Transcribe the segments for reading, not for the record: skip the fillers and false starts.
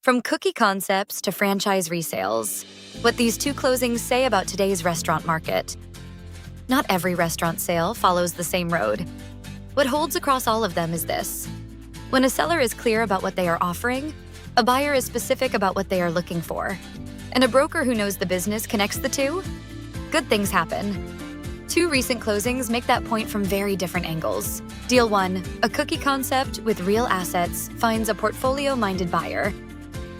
From cookie concepts to franchise resales, what these two closings say about today's restaurant market. Not every restaurant sale follows the same road. What holds across all of them is this: when a seller is clear about what they are offering, a buyer is specific about what they are looking for, and a broker who knows the business connects the two, good things happen. Two recent closings make that point from very different angles. Deal 1, a cookie concept with real assets finds a portfolio-minded buyer.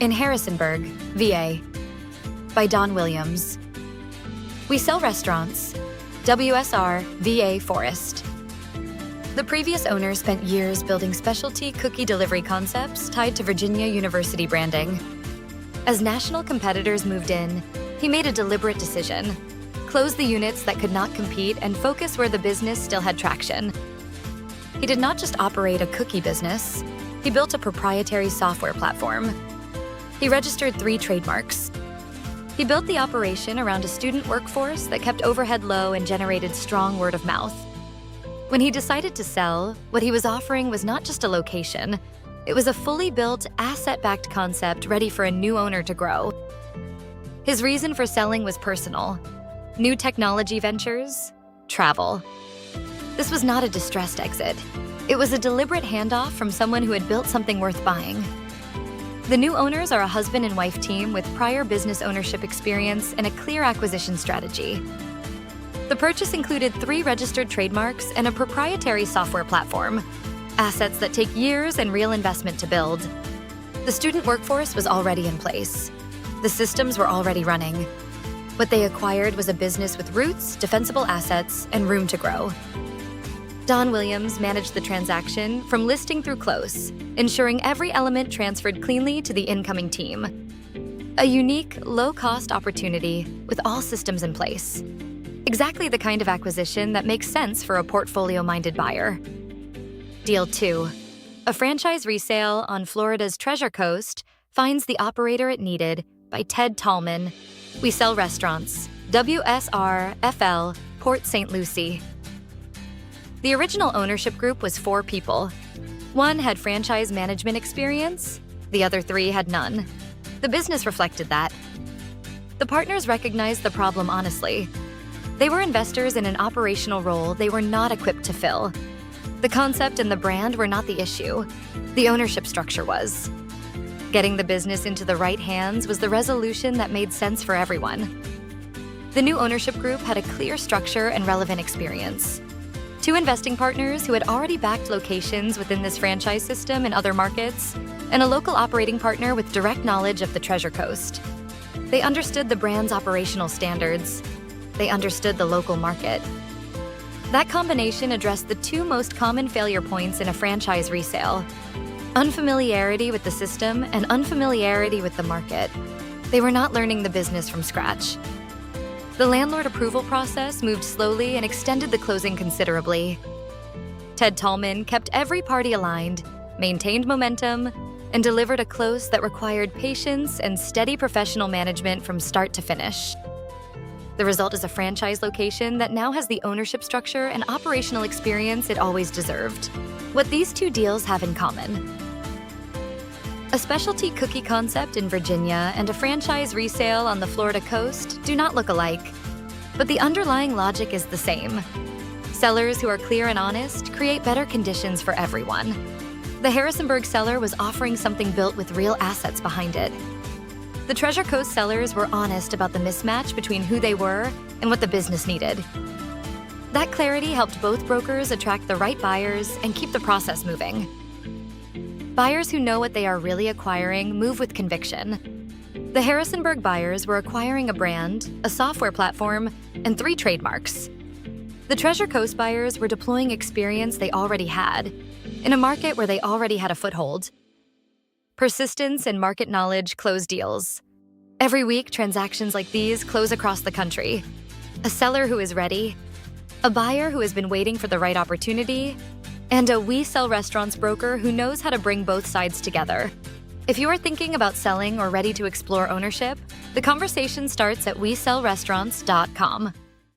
In Harrisonburg, VA. By Don Williams. We sell restaurants. WSR, VA Forest. The previous owner spent years building specialty cookie delivery concepts tied to Virginia University branding. As national competitors moved in, he made a deliberate decision: close the units that could not compete and focus where the business still had traction. He did not just operate a cookie business, he built a proprietary software platform. He registered 3 trademarks. He built the operation around a student workforce that kept overhead low and generated strong word of mouth. When he decided to sell, what he was offering was not just a location, it was a fully built, asset-backed concept ready for a new owner to grow. His reason for selling was personal: new technology ventures, travel. This was not a distressed exit. It was a deliberate handoff from someone who had built something worth buying. The new owners are a husband and wife team with prior business ownership experience and a clear acquisition strategy. The purchase included 3 registered trademarks and a proprietary software platform, assets that take years and real investment to build. The student workforce was already in place. The systems were already running. What they acquired was a business with roots, defensible assets, and room to grow. Don Williams managed the transaction from listing through close, ensuring every element transferred cleanly to the incoming team. A unique, low-cost opportunity with all systems in place. Exactly the kind of acquisition that makes sense for a portfolio-minded buyer. Deal 2. A franchise resale on Florida's Treasure Coast finds the operator it needed by Ted Tallman. We sell restaurants. WSR, FL, Port St. Lucie. The original ownership group was 4 people. 1 had franchise management experience, the other 3 had none. The business reflected that. The partners recognized the problem honestly. They were investors in an operational role they were not equipped to fill. The concept and the brand were not the issue. The ownership structure was. Getting the business into the right hands was the resolution that made sense for everyone. The new ownership group had a clear structure and relevant experience. 2 investing partners who had already backed locations within this franchise system in other markets, and a local operating partner with direct knowledge of the Treasure Coast. They understood the brand's operational standards. They understood the local market. That combination addressed the 2 most common failure points in a franchise resale: unfamiliarity with the system and unfamiliarity with the market. They were not learning the business from scratch. The landlord approval process moved slowly and extended the closing considerably. Ted Tallman kept every party aligned, maintained momentum, and delivered a close that required patience and steady professional management from start to finish. The result is a franchise location that now has the ownership structure and operational experience it always deserved. What these 2 deals have in common: a specialty cookie concept in Virginia and a franchise resale on the Florida coast do not look alike, but the underlying logic is the same. Sellers who are clear and honest create better conditions for everyone. The Harrisonburg seller was offering something built with real assets behind it. The Treasure Coast sellers were honest about the mismatch between who they were and what the business needed. That clarity helped both brokers attract the right buyers and keep the process moving. Buyers who know what they are really acquiring move with conviction. The Harrisonburg buyers were acquiring a brand, a software platform, and 3 trademarks. The Treasure Coast buyers were deploying experience they already had, in a market where they already had a foothold. Persistence and market knowledge close deals. Every week, transactions like these close across the country. A seller who is ready, a buyer who has been waiting for the right opportunity, and a We Sell Restaurants broker who knows how to bring both sides together. If you are thinking about selling or ready to explore ownership, the conversation starts at WeSellRestaurants.com.